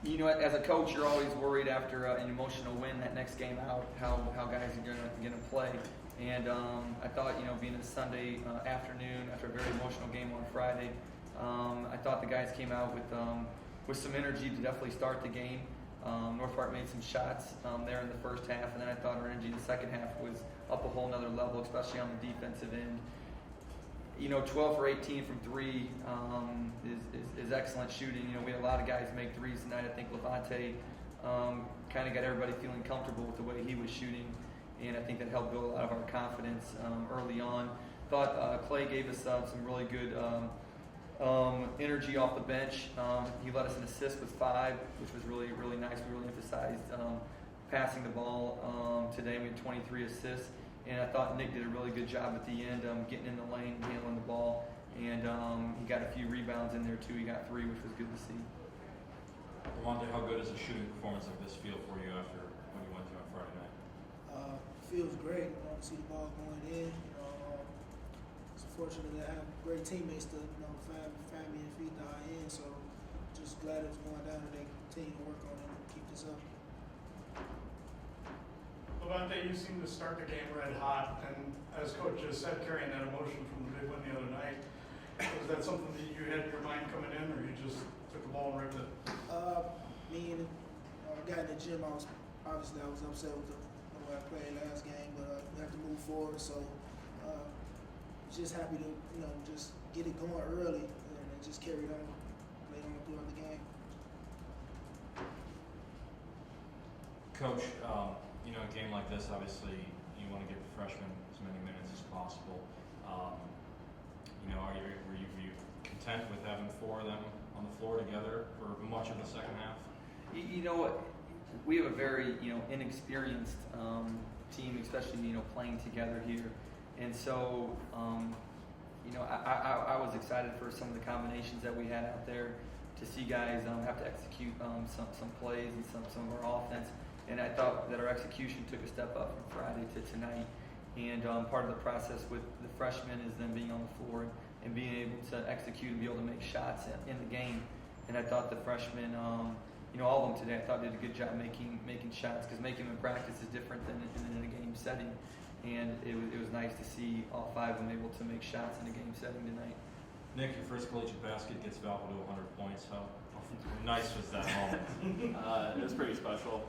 You know, as a coach, you're always worried after an emotional win, that next game out, how guys are gonna play. And I thought, you know, being a Sunday afternoon after a very emotional game on Friday, I thought the guys came out with some energy to definitely start the game. North Park made some shots there in the first half, and then I thought our energy in the second half was up a whole nother level, especially on the defensive end. You know, 12 for 18 from three is excellent shooting. You know, we had a lot of guys make threes tonight. I think Levante kind of got everybody feeling comfortable with the way he was shooting, and I think that helped build a lot of our confidence early on. Thought Clay gave us some really good energy off the bench. He led us an assist with 5, which was really, really nice. We really emphasized passing the ball today. We had 23 assists. And I thought Nick did a really good job at the end, getting in the lane, handling the ball, and he got a few rebounds in there too. He got 3, which was good to see. Levante, how good does a shooting performance like this feel for you after when you went through on Friday night? Feels great. You know, to see the ball going in. You know, it's fortunate to have great teammates to fab me and feed the high end. So just glad it's going down and they continue to work on it and keep this up. Levante, you seem to start the game red hot, and as Coach just said, carrying that emotion from the big win the other night. Was that something that you had in your mind coming in, or you just took the ball and ripped it? Me and I got in the gym. I was upset with the way I played last game, but we have to move forward. So just happy to just get it going early and just carry it on, play on throughout the game. Coach, you know, a game like this, obviously, you want to give the freshmen as many minutes as possible. You know, were you content with having 4 of them on the floor together for much of the second half? You know what? We have a very, inexperienced team, especially, playing together here. And so, I was excited for some of the combinations that we had out there to see guys have to execute some plays and some of our offense. And I thought that our execution took a step up from Friday to tonight. And part of the process with the freshmen is them being on the floor and being able to execute and be able to make shots in the game. And I thought the freshmen, all of them today, I thought did a good job making shots, because making them in practice is different than in a game setting. And it was nice to see all 5 of them able to make shots in a game setting tonight. Nick, your first collegiate basket gets Valpo to 100 points. How nice was that moment? It was pretty special.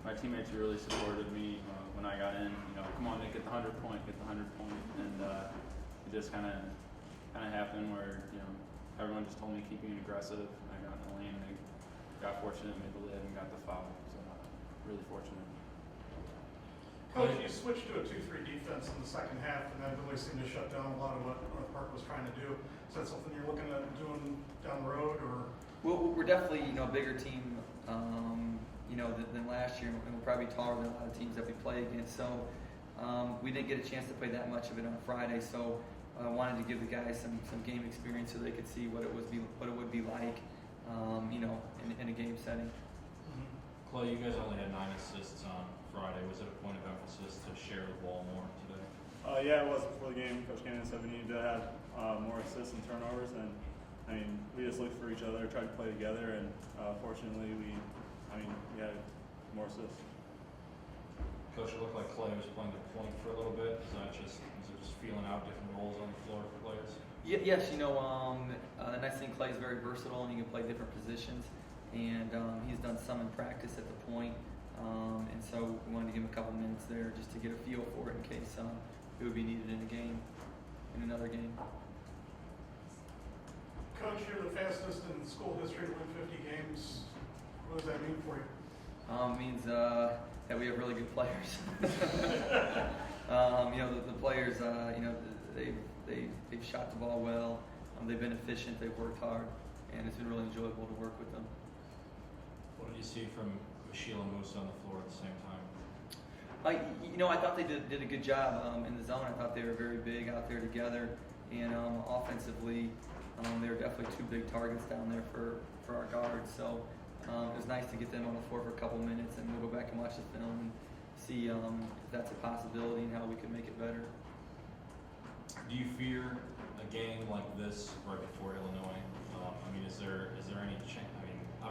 My teammates really supported me when I got in. Come on, Nick, get the 100 point, and it just kind of happened where everyone just told me keep being aggressive. I got in the lane, and I got fortunate, made the lid, and got the foul. So really fortunate. Coach, you switched to a 2-3 defense in the second half, and that really seemed to shut down a lot of what North Park was trying to do. Is that something you're looking at doing down the road, or? Well, we're definitely a bigger team than last year, and we're probably taller than a lot of teams that we play against. So we didn't get a chance to play that much of it on Friday. So I wanted to give the guys some game experience so they could see what it would be like, in a game setting. Clay, you guys only had 9 assists on Friday. Was it a point of emphasis to share the ball more today? Yeah, it was before the game. Coach Cannon said we needed to have more assists and turnovers, and we just looked for each other, tried to play together, and fortunately we had more assists. Coach, it looked like Clay was playing the point for a little bit. Was it just feeling out different roles on the floor for players? Yes, the nice thing, Clay's very versatile and he can play different positions, and he's done some in practice at the point, and so we wanted to give him a couple minutes there just to get a feel for it in case it would be needed in another game. Coach, you're the fastest in school history to win 50 games. What does that mean for you? It means that we have really good players. The players, they've shot the ball well. They've been efficient. They've worked hard, and it's been really enjoyable to work with them. What did you see from Sheila Moose on the floor at the same time? I thought they did a good job in the zone. I thought they were very big out there together, and offensively, they were definitely 2 big targets down there for our guards. So it was nice to get them on the floor for a couple minutes, and we'll go back and watch the film and see if that's a possibility and how we can make it better. Do you fear a game like this right before Illinois? Is there any chance?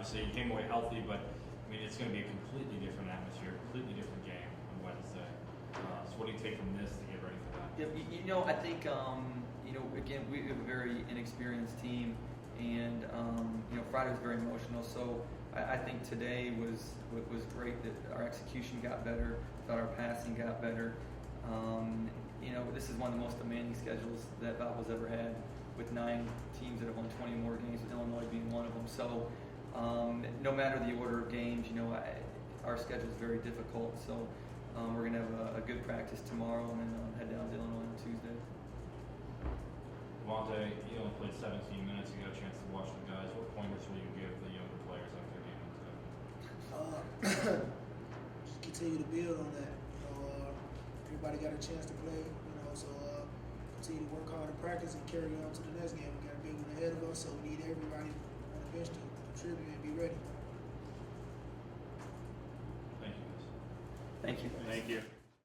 obviously you came away healthy, but I mean it's going to be a completely different atmosphere, completely different game on Wednesday. So what do you take from this to get ready for that? Yeah, I think, again, we have a very inexperienced team, and Friday was very emotional. So I think today was great that our execution got better, that our passing got better. This is one of the most demanding schedules that Valpo's ever had, with 9 teams that have won 20 more games, with Illinois being one of them. So no matter the order of games, our schedule is very difficult. So we're going to have a good practice tomorrow, and then head down to Illinois on Tuesday. Devontae, you only played 17 minutes. You got a chance to watch the guys. What pointers will you give the younger players after the game today? Just continue to build on that. Everybody got a chance to play. So continue to work hard in practice and carry on to the next game. We got a big one ahead of us, so we need everybody on the bench to contribute and be ready. Thank you, guys. Thank you. Thank you.